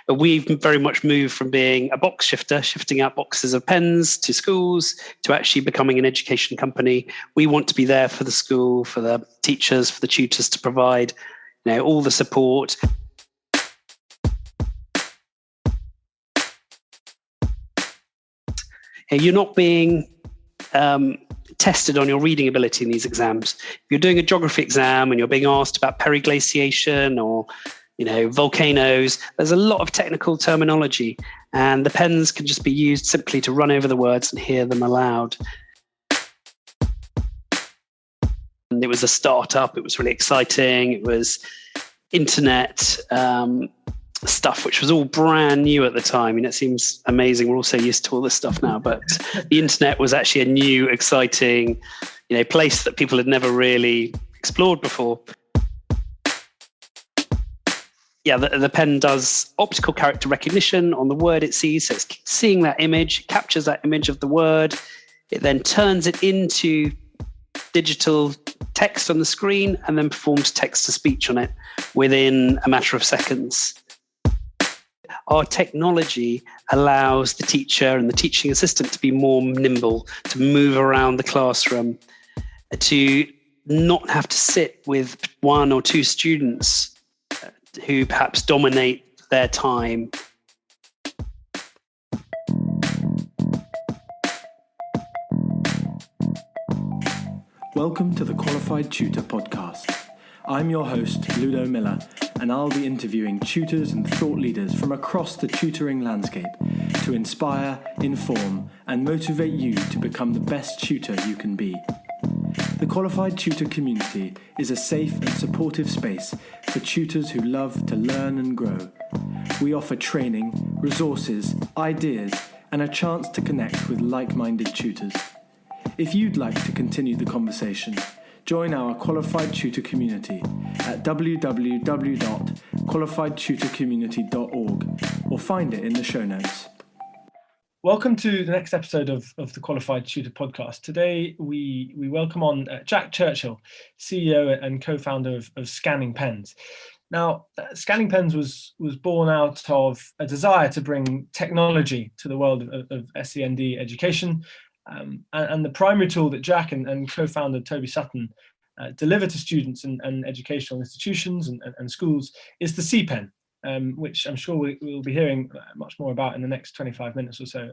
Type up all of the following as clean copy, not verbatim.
But we've very much moved from being a box shifter, shifting out boxes of pens to schools, to actually becoming an education company. We want to be there for the school, for the teachers, for the tutors to provide, all the support. You're not being tested on your reading ability in these exams. If you're doing a geography exam and you're being asked about periglaciation or volcanoes, there's a lot of technical terminology, and the pens can just be used simply to run over the words and hear them aloud. And it was a startup. It was really exciting. It was internet stuff, which was all brand new at the time. It seems amazing. We're all so used to all this stuff now, but the internet was actually a new, exciting, place that people had never really explored before. Yeah, the pen does optical character recognition on the word it sees. So it's seeing that image, captures that image of the word. It then turns it into digital text on the screen and then performs text-to-speech on it within a matter of seconds. Our technology allows the teacher and the teaching assistant to be more nimble, to move around the classroom, to not have to sit with one or two students who perhaps dominate their time. Welcome to the Qualified Tutor Podcast. I'm your host, Ludo Miller, and I'll be interviewing tutors and thought leaders from across the tutoring landscape to inspire, inform, and motivate you to become the best tutor you can be. The Qualified Tutor community is a safe and supportive space for tutors who love to learn and grow. We offer training, resources, ideas, and a chance to connect with like-minded tutors. If you'd like to continue the conversation, join our Qualified Tutor community at www.qualifiedtutorcommunity.org or find it in the show notes. Welcome to the next episode of the Qualified Tutor Podcast. Today we welcome on Jack Churchill, CEO and co-founder of Scanning Pens. Now, Scanning Pens was born out of a desire to bring technology to the world of SEND education. And the primary tool that Jack and co-founder Toby Sutton deliver to students and educational institutions and schools is the C-Pen, which I'm sure we'll be hearing much more about in the next 25 minutes or so.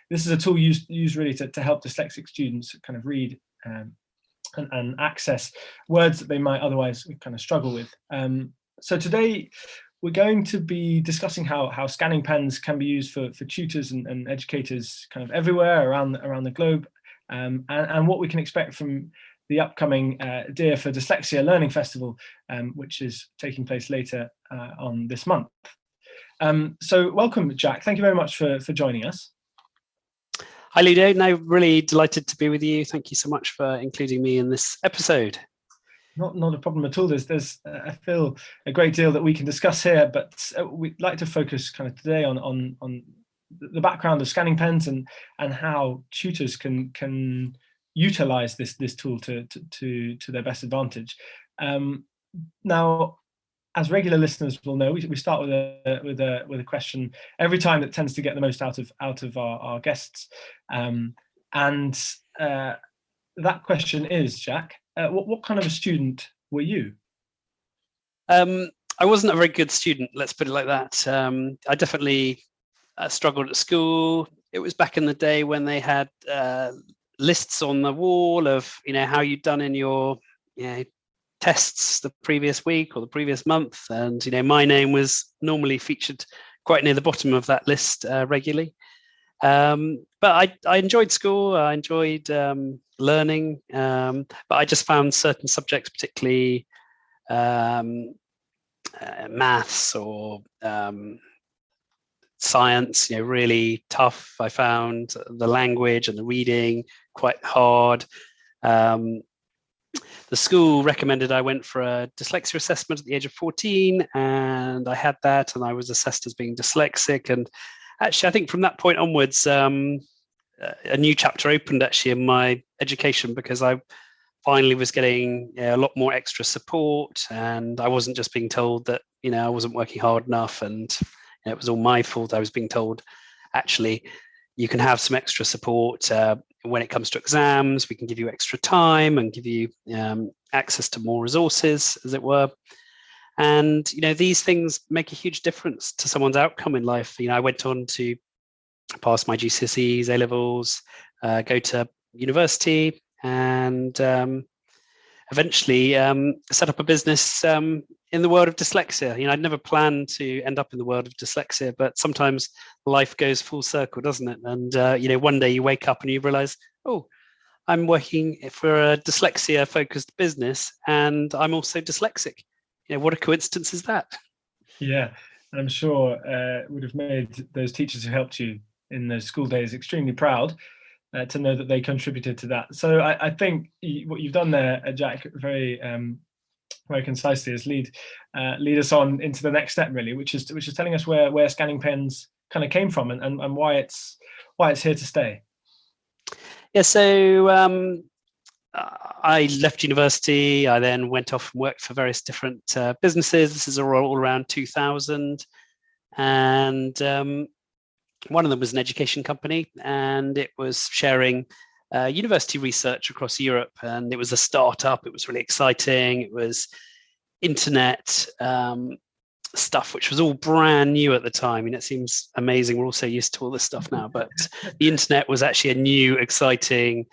This is a tool used really to help dyslexic students kind of read and access words that they might otherwise kind of struggle with. So today, we're going to be discussing how scanning pens can be used for tutors and educators kind of everywhere around the globe, and what we can expect from the upcoming Dear for Dyslexia Learning Festival, which is taking place later on this month. So welcome, Jack. Thank you very much for joining us. Hi, Ludo. No, really delighted to be with you. Thank you so much for including me in this episode. Not a problem at all. There's I feel a great deal that we can discuss here, but we'd like to focus kind of today on the background of scanning pens and how tutors can utilize this tool to their best advantage. Now, as regular listeners will know, we start with a question every time that tends to get the most out of our guests, and that question is, Jack, what kind of a student were you? I wasn't a very good student, let's put it like that. I definitely struggled at school. It was back in the day when they had lists on the wall of how you'd done in your tests the previous week or the previous month, and my name was normally featured quite near the bottom of that list regularly. But I enjoyed school. I enjoyed learning, but I just found certain subjects, particularly maths or science, really tough. I found the language and the reading quite hard. The school recommended I went for a dyslexia assessment at the age of 14, and I had that, and I was assessed as being dyslexic. And actually, I think from that point onwards, a new chapter opened actually in my education, because I finally was getting a lot more extra support, and I wasn't just being told that I wasn't working hard enough, and It was all my fault. I was being told, actually, you can have some extra support when it comes to exams. We can give you extra time and give you access to more resources, as it were. And these things make a huge difference to someone's outcome in life. I went on to pass my GCSEs, A levels, go to university, and eventually set up a business in the world of dyslexia. I'd never planned to end up in the world of dyslexia, but sometimes life goes full circle, doesn't it? And one day you wake up and you realize, oh, I'm working for a dyslexia-focused business, and I'm also dyslexic. What a coincidence is that? Yeah, I'm sure it would have made those teachers who helped you in those school days extremely proud to know that they contributed to that. So I think what you've done there, Jack, very concisely, is lead us on into the next step, really, which is telling us where scanning pens kind of came from and why it's here to stay. Yeah, so I left university. I then went off and worked for various different businesses. This is all around 2000. And one of them was an education company, and it was sharing university research across Europe. And it was a startup. It was really exciting. It was internet stuff, which was all brand new at the time. It seems amazing. We're all so used to all this stuff now, but the internet was actually a new, exciting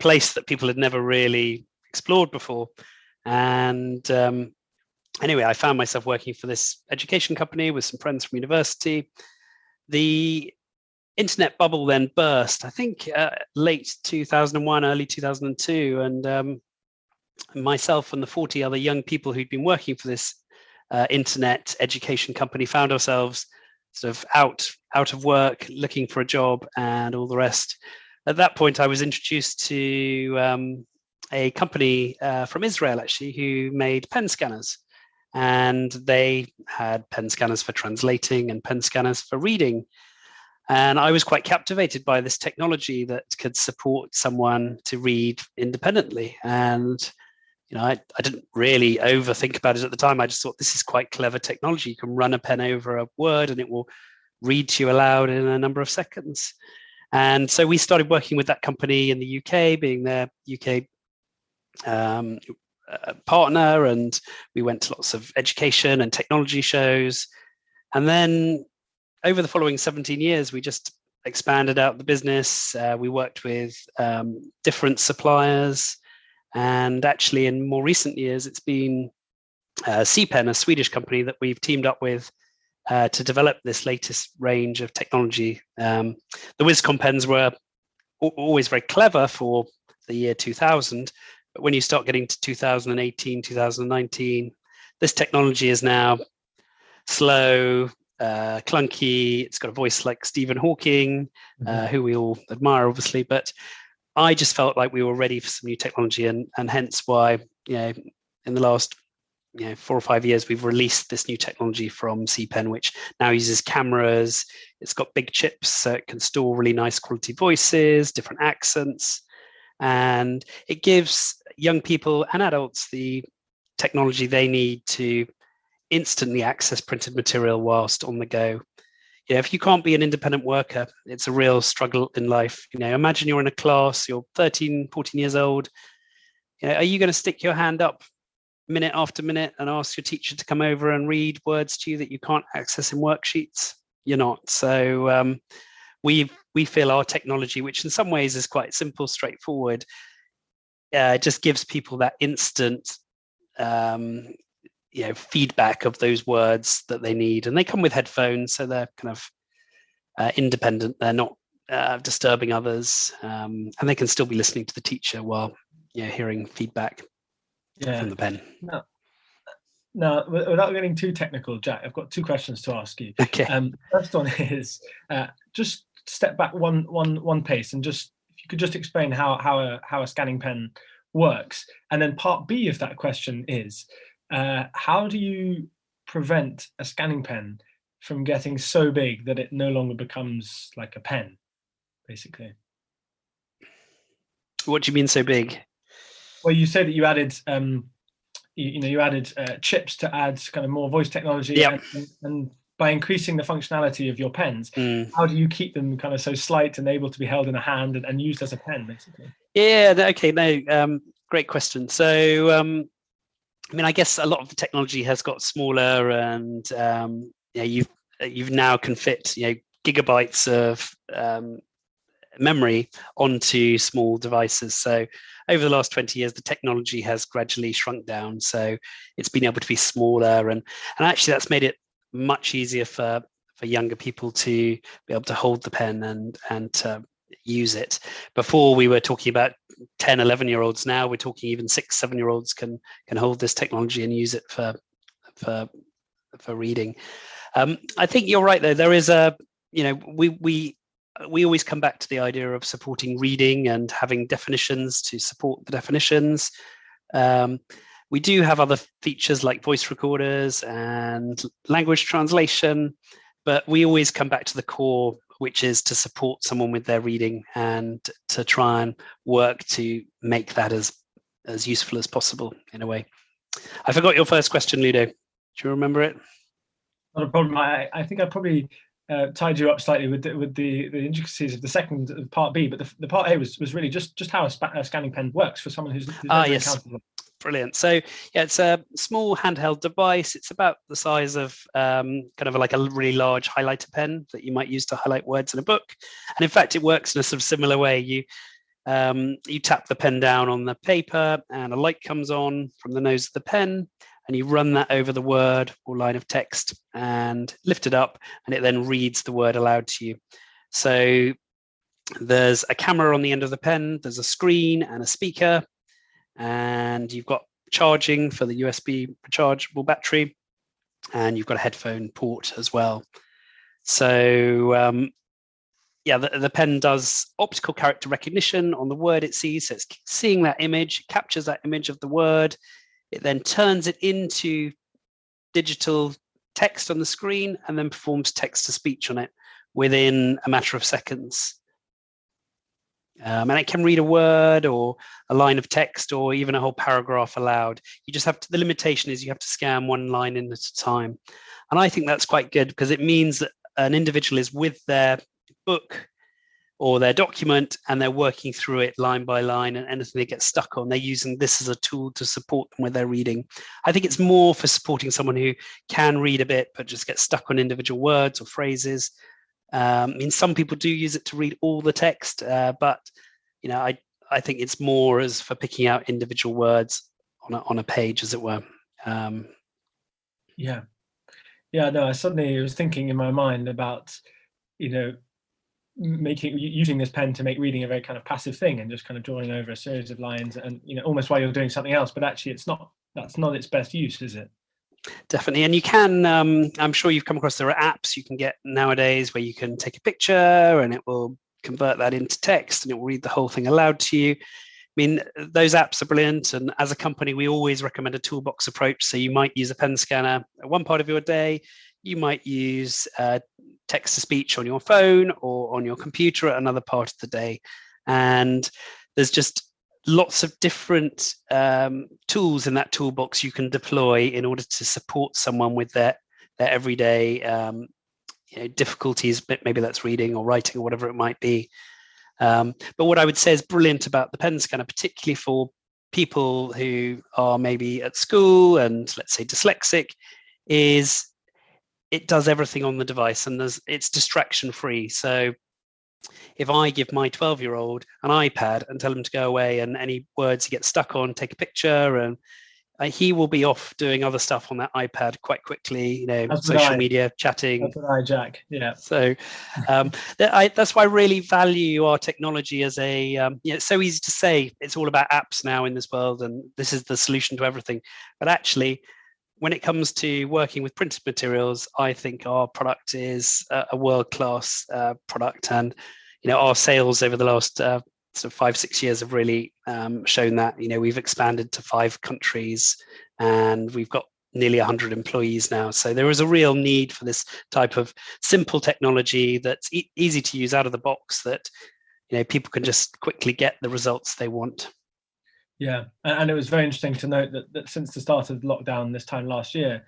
place that people had never really explored before. And anyway, I found myself working for this education company with some friends from university. The internet bubble then burst, I think late 2001, early 2002. And myself and the 40 other young people who'd been working for this internet education company found ourselves sort of out of work, looking for a job and all the rest. At that point, I was introduced to a company from Israel, actually, who made pen scanners. And they had pen scanners for translating and pen scanners for reading. And I was quite captivated by this technology that could support someone to read independently. And I didn't really overthink about it at the time. I just thought, this is quite clever technology. You can run a pen over a word and it will read to you aloud in a number of seconds. And so we started working with that company in the UK, being their UK partner, and we went to lots of education and technology shows. And then over the following 17 years, we just expanded out the business. We worked with different suppliers. And actually, in more recent years, it's been CPEN, a Swedish company that we've teamed up with to develop this latest range of technology. The WisCom pens were always very clever for the year 2000, but when you start getting to 2018, 2019, this technology is now slow, clunky. It's got a voice like Stephen Hawking, who we all admire, obviously. But I just felt like we were ready for some new technology, and hence why, in the last 4 or 5 years, we've released this new technology from CPEN, which now uses cameras. It's got big chips, so it can store really nice quality voices, different accents, and it gives young people and adults the technology they need to instantly access printed material whilst on the go. If you can't be an independent worker, it's a real struggle in life. Imagine you're in a class, you're 13, 14 years old. Are you going to stick your hand up minute after minute and ask your teacher to come over and read words to you that you can't access in worksheets? You're not. So we feel our technology, which in some ways is quite simple, straightforward, just gives people that instant feedback of those words that they need. And they come with headphones, so they're kind of independent. They're not disturbing others, and they can still be listening to the teacher while hearing feedback from the pen. Now, without getting too technical, Jack, I've got 2 questions to ask you. Okay. First one is just step back one pace, and just if you could just explain how a scanning pen works. And then part B of that question is, how do you prevent a scanning pen from getting so big that it no longer becomes like a pen, basically? What do you mean so big? Well, you say that you added, you added chips to add kind of more voice technology. Yep. And by increasing the functionality of your pens, how do you keep them kind of so slight and able to be held in a hand and used as a pen, basically? Yeah, okay, no, great question. So, I mean, I guess a lot of the technology has got smaller, and you've now can fit gigabytes of memory onto small devices. So over the last 20 years, the technology has gradually shrunk down. So it's been able to be smaller, and actually that's made it much easier for younger people to be able to hold the pen and to use it. Before we were talking about 10, 11-year-olds. Now we're talking even 6, 7-year-olds can hold this technology and use it for reading. I think you're right though. There is we always come back to the idea of supporting reading and having definitions to support the definitions. We do have other features like voice recorders and language translation, but we always come back to the core, which is to support someone with their reading and to try and work to make that as useful as possible in a way. I forgot your first question, Ludo. Do you remember it? Not a problem. I think I probably tied you up slightly with the intricacies of the second part B, but the part A was really just how a scanning pen works for someone who's never encountered one. Brilliant. So yeah, it's a small handheld device. It's about the size of kind of like a really large highlighter pen that you might use to highlight words in a book. And in fact, it works in a sort of similar way. You tap the pen down on the paper and a light comes on from the nose of the pen, and you run that over the word or line of text and lift it up, and it then reads the word aloud to you. So there's a camera on the end of the pen, there's a screen and a speaker, and you've got charging for the USB rechargeable battery, and you've got a headphone port as well. So the pen does optical character recognition on the word it sees. So it's seeing that image, captures that image of the word. It then turns it into digital text on the screen and then performs text-to-speech on it within a matter of seconds. And it can read a word or a line of text or even a whole paragraph aloud. You just have to, the limitation is you have to scan one line in at a time. And I think that's quite good because it means that an individual is with their book or their document and they're working through it line by line, and anything they get stuck on, they're using this as a tool to support them with their reading. I think it's more for supporting someone who can read a bit but just get stuck on individual words or phrases. I mean, some people do use it to read all the text, but I think it's more as for picking out individual words on a page, as it were. No, I suddenly was thinking in my mind about using this pen to make reading a very kind of passive thing and just kind of drawing over a series of lines, and almost while you're doing something else, but actually that's not its best use, is it? Definitely. And you can, I'm sure you've come across, there are apps you can get nowadays where you can take a picture and it will convert that into text and it will read the whole thing aloud to you. I mean, those apps are brilliant. And as a company, we always recommend a toolbox approach. So you might use a pen scanner at one part of your day. You might use text to speech on your phone or on your computer at another part of the day. And there's just lots of different tools in that toolbox you can deploy in order to support someone with their everyday difficulties, but maybe that's reading or writing or whatever it might be. But what I would say is brilliant about the pen scanner, particularly for people who are maybe at school and let's say dyslexic, is it does everything on the device and it's distraction free. So if I give my 12-year-old an iPad and tell him to go away and any words he gets stuck on, take a picture, and he will be off doing other stuff on that iPad quite quickly, social media, chatting. That's what Jack. Yeah. So that's why I really value our technology as it's so easy to say it's all about apps now in this world and this is the solution to everything. But actually, when it comes to working with printed materials, I think our product is a world-class product, and our sales over the last sort of 5-6 years have really shown that. We've expanded to 5 countries, and we've got nearly 100 employees now. So there is a real need for this type of simple technology that's easy to use out of the box, that people can just quickly get the results they want. Yeah, and it was very interesting to note that since the start of lockdown this time last year,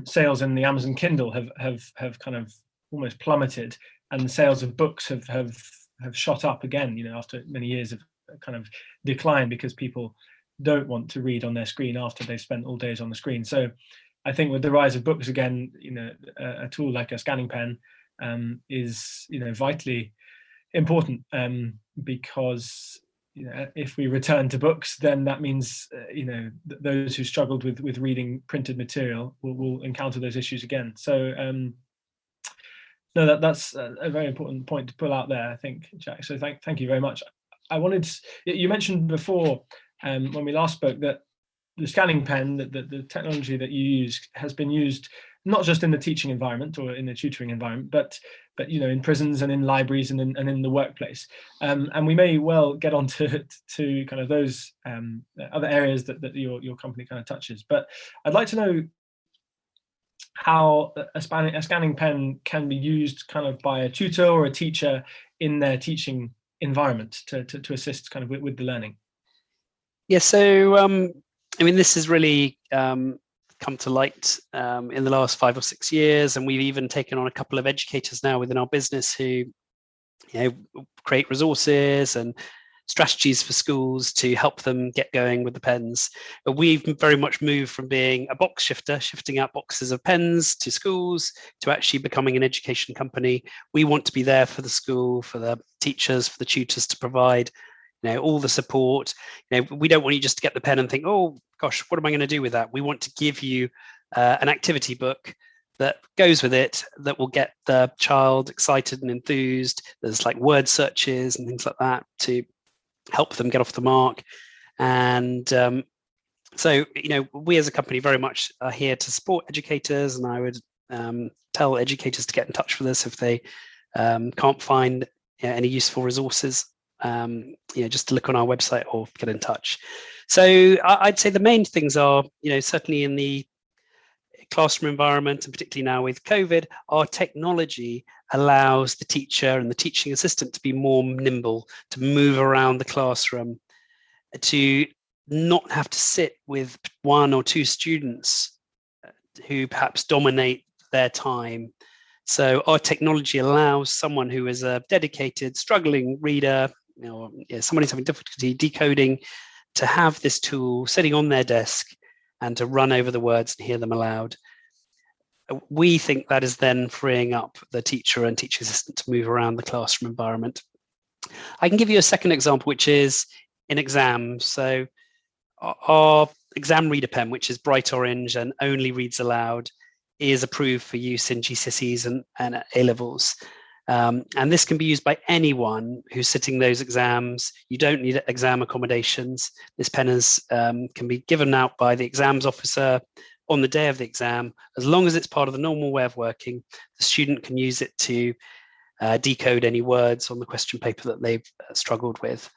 sales in the Amazon Kindle have kind of almost plummeted, and the sales of books have shot up again, after many years of kind of decline, because people don't want to read on their screen after they've spent all days on the screen. So I think with the rise of books again, a tool like a scanning pen is vitally important, because if we return to books, then that means those who struggled with reading printed material will encounter those issues again. So no, that's a very important point to pull out there, I think, Jack. So thank you very much. You mentioned before, when we last spoke, that the scanning pen, the technology that you use, has been used not just in the teaching environment or in the tutoring environment, but in prisons and in libraries and in the workplace. And we may well get on to kind of those other areas that your company kind of touches. But I'd like to know how a scanning pen can be used kind of by a tutor or a teacher in their teaching environment to assist kind of with the learning. Yeah, so this has really come to light in the last 5 or 6 years, and we've even taken on a couple of educators now within our business who create resources and strategies for schools to help them get going with the pens. But we've very much moved from being a box shifter, shifting out boxes of pens to schools, to actually becoming an education company. We want to be there for the school, for the teachers, for the tutors, to provide all the support. We don't want you just to get the pen and think, oh gosh, what am I going to do with that? We want to give you an activity book that goes with it, that will get the child excited and enthused. There's like word searches and things like that to help them get off the mark. And so we as a company very much are here to support educators, and I would tell educators to get in touch with us if they can't find any useful resources. Just to look on our website or get in touch. So I'd say the main things are, certainly in the classroom environment, and particularly now with COVID, our technology allows the teacher and the teaching assistant to be more nimble, to move around the classroom, to not have to sit with 1 or 2 students who perhaps dominate their time. So our technology allows someone who is a dedicated, struggling reader, someone who's having difficulty decoding, to have this tool sitting on their desk and to run over the words and hear them aloud. We think that is then freeing up the teacher and teaching assistant to move around the classroom environment. I can give you a second example, which is in exams. So our exam reader pen, which is bright orange and only reads aloud, is approved for use in GCSEs and A-levels. And this can be used by anyone who's sitting those exams. You don't need exam accommodations. This pen can be given out by the exams officer on the day of the exam. As long as it's part of the normal way of working, the student can use it to decode any words on the question paper that they've struggled with.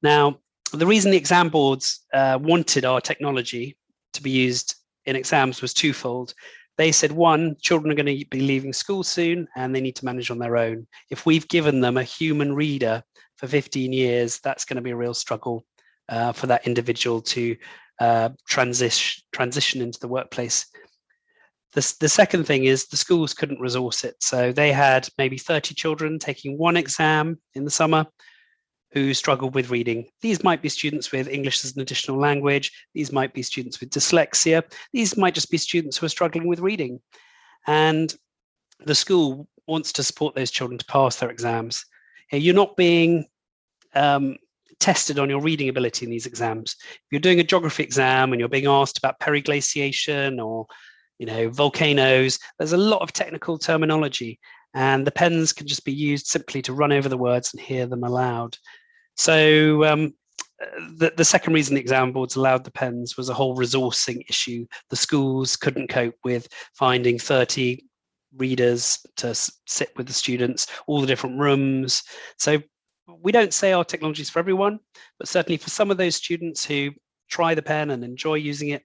Now, the reason the exam boards wanted our technology to be used in exams was twofold. They said, one, children are going to be leaving school soon and they need to manage on their own. If we've given them a human reader for 15 years, that's going to be a real struggle for that individual to transition into the workplace. The second thing is the schools couldn't resource it. So they had maybe 30 children taking one exam in the summer who struggled with reading. These might be students with English as an additional language. These might be students with dyslexia. These might just be students who are struggling with reading. And the school wants to support those children to pass their exams. You're not being tested on your reading ability in these exams. If you're doing a geography exam and you're being asked about periglaciation or volcanoes, there's a lot of technical terminology, and the pens can just be used simply to run over the words and hear them aloud. So the second reason the exam boards allowed the pens was a whole resourcing issue. The schools couldn't cope with finding 30 readers to sit with the students, all the different rooms. So we don't say our technology is for everyone, but certainly for some of those students who try the pen and enjoy using it,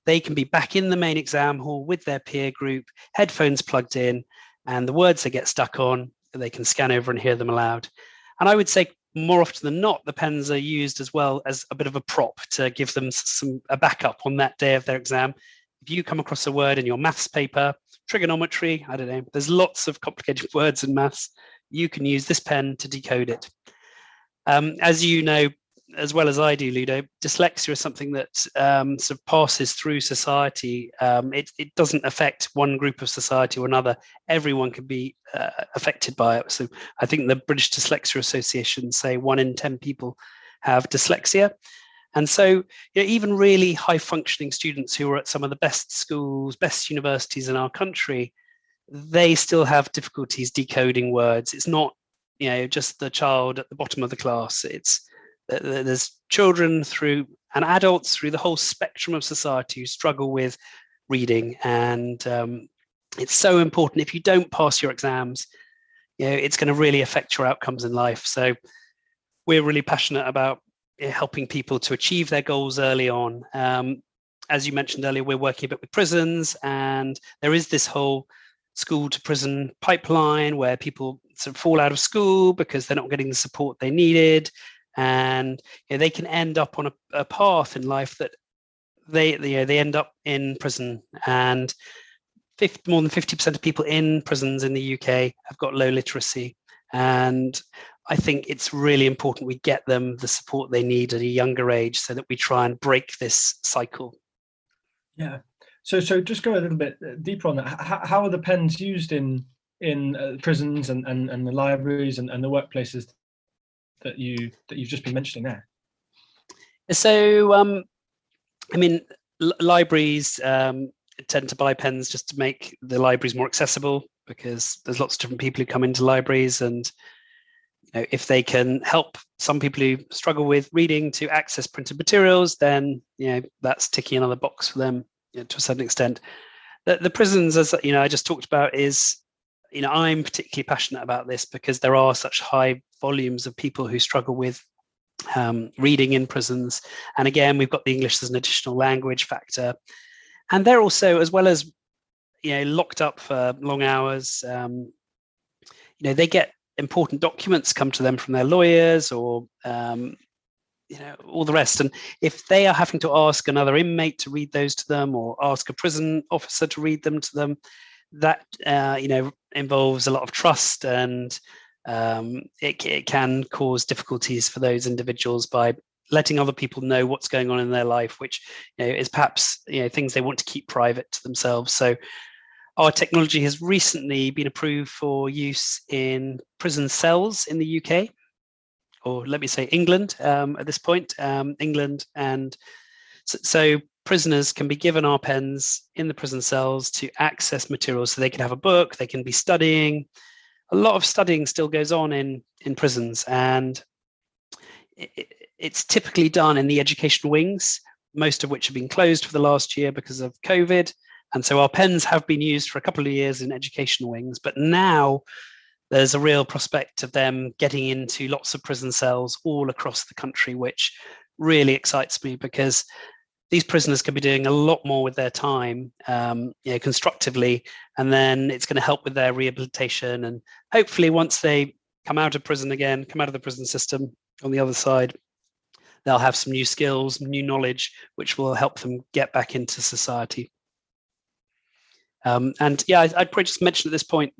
they can be back in the main exam hall with their peer group, headphones plugged in, and the words they get stuck on, they can scan over and hear them aloud. And I would say more often than not, the pens are used as well as a bit of a prop to give them a backup on that day of their exam. If if you come across a word in your maths paper, trigonometry, I don't know, there's lots of complicated words in maths, you can use this pen to decode it. As you know, as well as I do, Ludo, dyslexia is something that sort of passes through society. It doesn't affect one group of society or another. Everyone can be affected by it. So I think the British Dyslexia Association say 1 in 10 people have dyslexia. And so even really high functioning students who are at some of the best schools, best universities in our country, they still have difficulties decoding words. It's not just the child at the bottom of the class. There's children through and adults through the whole spectrum of society who struggle with reading. And it's so important. If you don't pass your exams, it's going to really affect your outcomes in life. So we're really passionate about helping people to achieve their goals early on. As you mentioned earlier, we're working a bit with prisons, and there is this whole school to prison pipeline where people sort of fall out of school because they're not getting the support they needed. And they can end up on a path in life that they end up in prison. And more than 50% of people in prisons in the UK have got low literacy. And I think it's really important we get them the support they need at a younger age so that we try and break this cycle. Yeah. So just go a little bit deeper on that. How are the pens used in prisons and the libraries and the workplaces that you've just been mentioning there? So, libraries tend to buy pens just to make the libraries more accessible, because there's lots of different people who come into libraries, and if they can help some people who struggle with reading to access printed materials, then that's ticking another box for them to a certain extent. The prisons, as I just talked about, is I'm particularly passionate about this because there are such high volumes of people who struggle with reading in prisons. And again, we've got the English as an additional language factor. And they're also, as well as locked up for long hours, they get important documents come to them from their lawyers or all the rest. And if they are having to ask another inmate to read those to them, or ask a prison officer to read them to them, that involves a lot of trust, and it can cause difficulties for those individuals by letting other people know what's going on in their life, which is perhaps things they want to keep private to themselves. So our technology has recently been approved for use in prison cells in the UK, or let me say England at this point, England. And so prisoners can be given our pens in the prison cells to access materials, so they can have a book, they can be studying. A lot of studying still goes on in prisons, and it's typically done in the education wings, most of which have been closed for the last year because of COVID. And so our pens have been used for a couple of years in education wings, but now there's a real prospect of them getting into lots of prison cells all across the country, which really excites me, because these prisoners can be doing a lot more with their time, constructively, and then it's going to help with their rehabilitation. And hopefully once they come out of prison again, come out of the prison system on the other side, they'll have some new skills, new knowledge, which will help them get back into society. I'd probably just mention at this point,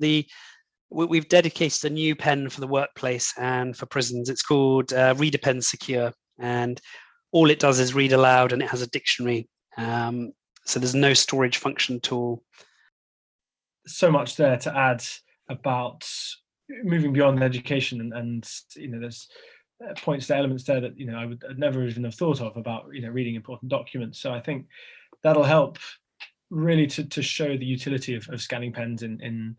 we've dedicated a new pen for the workplace and for prisons. It's called Reader Pen Secure, and all it does is read aloud, and it has a dictionary. So there's no storage function at all. So much there to add about moving beyond education, and there's points, the elements there that I'd never even have thought of about reading important documents. So I think that'll help really to show the utility of scanning pens in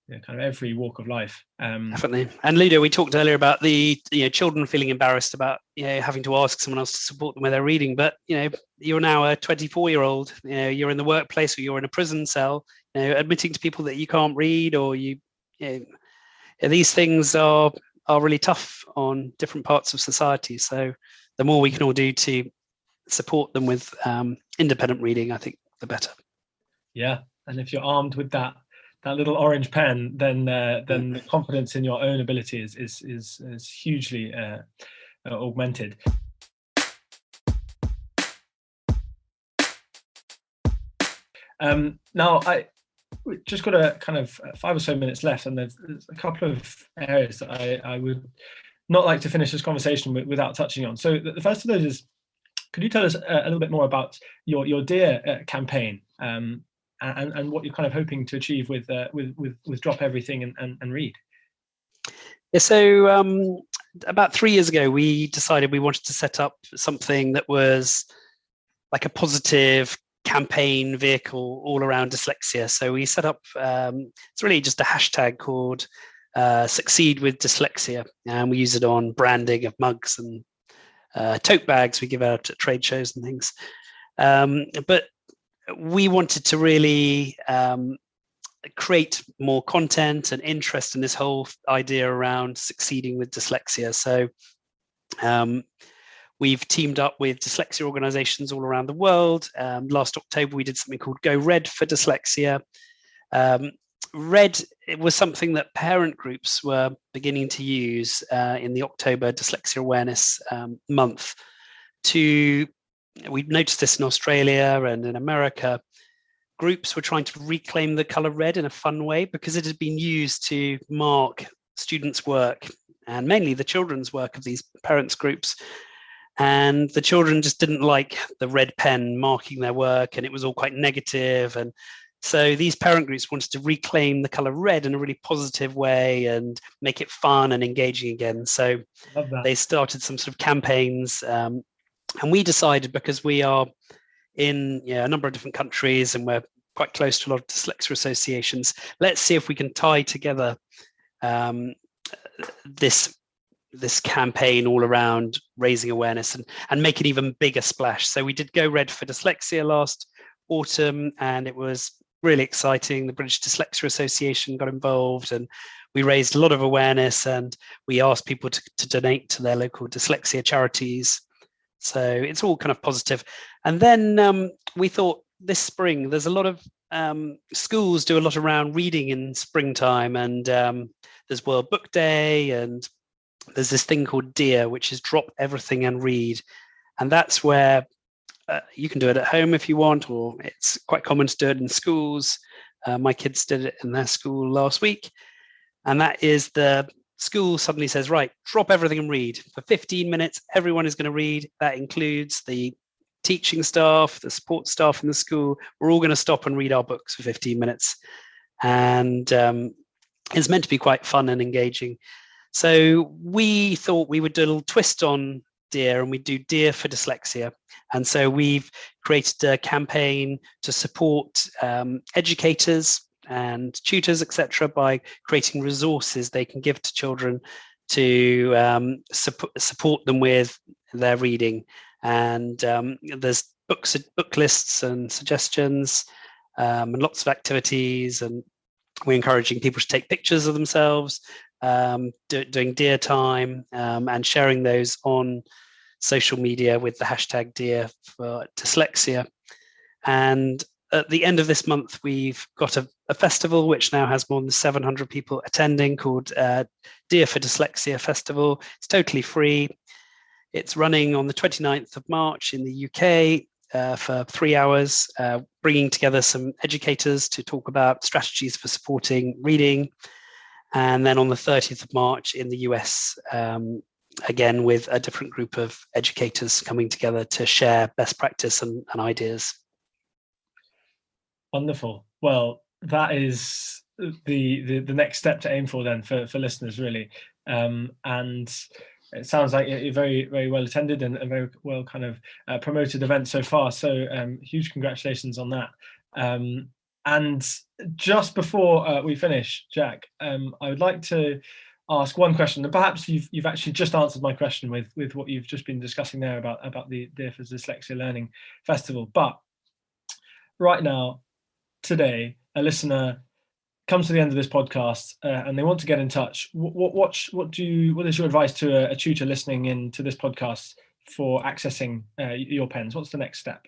kind of every walk of life. Definitely. And Ludo, we talked earlier about the children feeling embarrassed about having to ask someone else to support them with their reading, but you're now a 24-year-old, you're in the workplace, or you're in a prison cell, admitting to people that you can't read, or these things are really tough on different parts of society. So the more we can all do to support them with independent reading, I think the better. Yeah, and if you're armed with that little orange pen, then the confidence in your own ability is hugely augmented. Now, we've just got a kind of 5 or so minutes left, and there's a couple of areas that I would not like to finish this conversation without touching on. So the first of those is, could you tell us a little bit more about your Dear campaign, and what you're kind of hoping to achieve with Drop Everything and Read? Yeah, so about 3 years ago, we decided we wanted to set up something that was like a positive campaign vehicle all around dyslexia. So we set up, it's really just a hashtag called Succeed with Dyslexia, and we use it on branding of mugs and tote bags we give out at trade shows and things. But we wanted to really create more content and interest in this whole idea around succeeding with dyslexia. So we've teamed up with dyslexia organizations all around the world. Last October, we did something called Go Red for Dyslexia. Red, it was something that parent groups were beginning to use in the October Dyslexia Awareness Month. We noticed this in Australia and in America. Groups were trying to reclaim the color red in a fun way because it had been used to mark students' work, and mainly the children's work of these parents' groups. And the children just didn't like the red pen marking their work, and it was all quite negative. And so these parent groups wanted to reclaim the color red in a really positive way and make it fun and engaging again. So they started some sort of campaigns. And we decided, because we are in a number of different countries and we're quite close to a lot of dyslexia associations, let's see if we can tie together this campaign all around raising awareness and make an even bigger splash. So we did Go Red for Dyslexia last autumn, and it was really exciting. The British Dyslexia Association got involved, and we raised a lot of awareness, and we asked people to donate to their local dyslexia charities. So it's all kind of positive. And then we thought this spring, there's a lot of schools do a lot around reading in springtime, and there's World Book Day, and there's this thing called Dear, which is Drop Everything and Read. And that's where you can do it at home if you want, or it's quite common to do it in schools. My kids did it in their school last week. And that is the school suddenly says, right, drop everything and read. For 15 minutes, everyone is going to read. That includes the teaching staff, the support staff in the school. We're all going to stop and read our books for 15 minutes. And it's meant to be quite fun and engaging. So we thought we would do a little twist on Dear, and we do Dear for Dyslexia. And so we've created a campaign to support educators and tutors, etc., by creating resources they can give to children to support them with their reading. And there's book lists and suggestions, and lots of activities. And we're encouraging people to take pictures of themselves, doing Dear time, and sharing those on social media with the hashtag Dear for Dyslexia. And at the end of this month, we've got a festival which now has more than 700 people attending, called Dear for Dyslexia Festival. It's totally free. It's running on the 29th of March in the UK for 3 hours, bringing together some educators to talk about strategies for supporting reading. And then on the 30th of March in the US, again, with a different group of educators coming together to share best practice and ideas. Wonderful. Well, that is the next step to aim for then for listeners, really. And it sounds like you're very, very well attended and very well kind of promoted event so far. So huge congratulations on that. And just before we finish, Jack, I would like to ask one question, and perhaps you've actually just answered my question with what you've just been discussing there about the Dear for Dyslexia Learning Festival. But right now, today, a listener comes to the end of this podcast and they want to get in touch. What is your advice to a tutor listening in to this podcast for accessing your pens? What's the next step?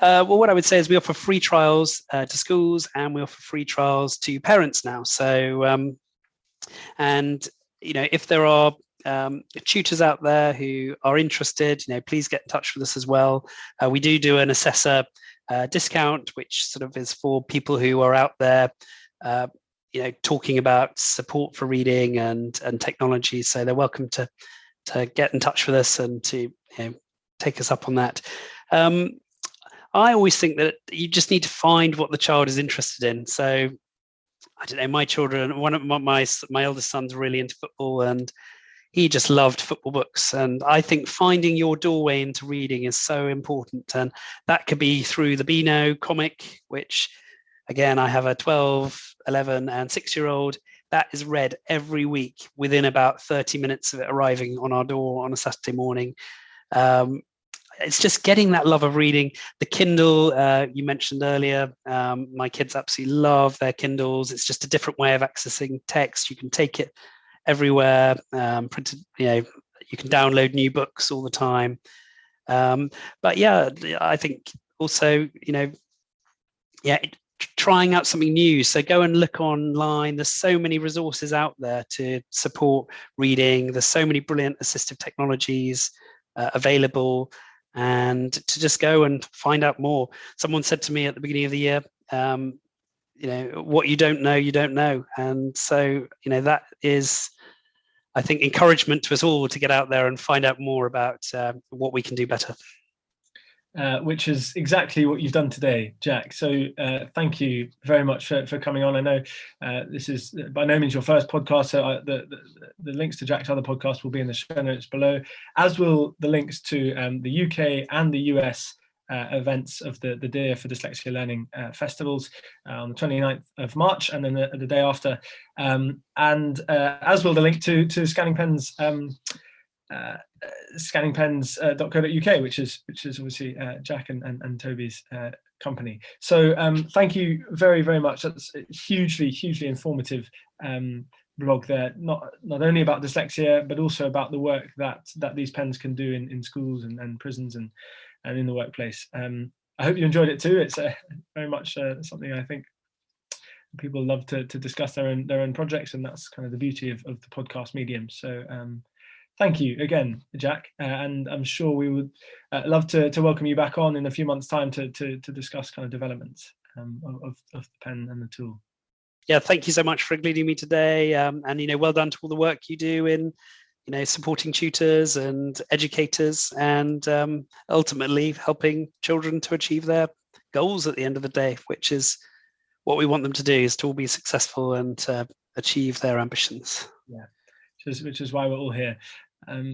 Well, what I would say is we offer free trials to schools, and we offer free trials to parents now. So, and if there are tutors out there who are interested, please get in touch with us as well. We do an assessor discount, which sort of is for people who are out there, talking about support for reading and technology. So they're welcome to get in touch with us and to take us up on that. I always think that you just need to find what the child is interested in. So I don't know, my children, one of my eldest son's really into football, and he just loved football books. And I think finding your doorway into reading is so important. And that could be through the Beano comic, which, again, I have a 12, 11 and 6-year-old. That is read every week within about 30 minutes of it arriving on our door on a Saturday morning. It's just getting that love of reading. The Kindle, you mentioned earlier, my kids absolutely love their Kindles. It's just a different way of accessing text. You can take it everywhere, printed, you can download new books all the time. But yeah, I think also, trying out something new. So go and look online. There's so many resources out there to support reading. There's so many brilliant assistive technologies available, and to just go and find out more. Someone said to me at the beginning of the year, what you don't know, you don't know. And so, that is, I think, encouragement to us all to get out there and find out more about what we can do better. Which is exactly what you've done today, Jack. So thank you very much for coming on. I know this is by no means your first podcast, so the links to Jack's other podcasts will be in the show notes below, as will the links to the UK and the US events of the Dear for Dyslexia Learning festivals on the 29th of March and then the day after, and as will the link to Scanning Pens. Scanningpens.co.uk, which is obviously Jack and Toby's company. So thank you very, very much. That's a hugely informative blog there, not only about dyslexia, but also about the work that these pens can do in schools and prisons and in the workplace. I hope you enjoyed it too. It's very much something I think people love to discuss their own projects, and that's kind of the beauty of the podcast medium. So thank you again, Jack, and I'm sure we would love to welcome you back on in a few months' time to discuss kind of developments of the pen and the tool. Yeah, thank you so much for including me today, and well done to all the work you do in supporting tutors and educators, and ultimately helping children to achieve their goals at the end of the day, which is what we want them to do, is to all be successful and achieve their ambitions. Yeah. Which is why we're all here.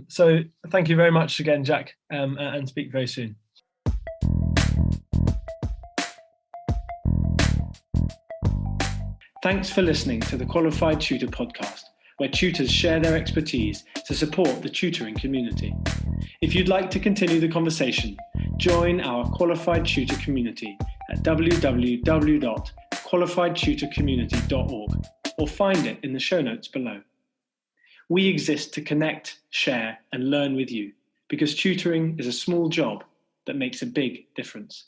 So thank you very much again, Jack, and speak very soon. Thanks for listening to the Qualified Tutor podcast, where tutors share their expertise to support the tutoring community. If you'd like to continue the conversation, join our Qualified Tutor community at www.qualifiedtutorcommunity.org or find it in the show notes below. We exist to connect, share, and learn with you, because tutoring is a small job that makes a big difference.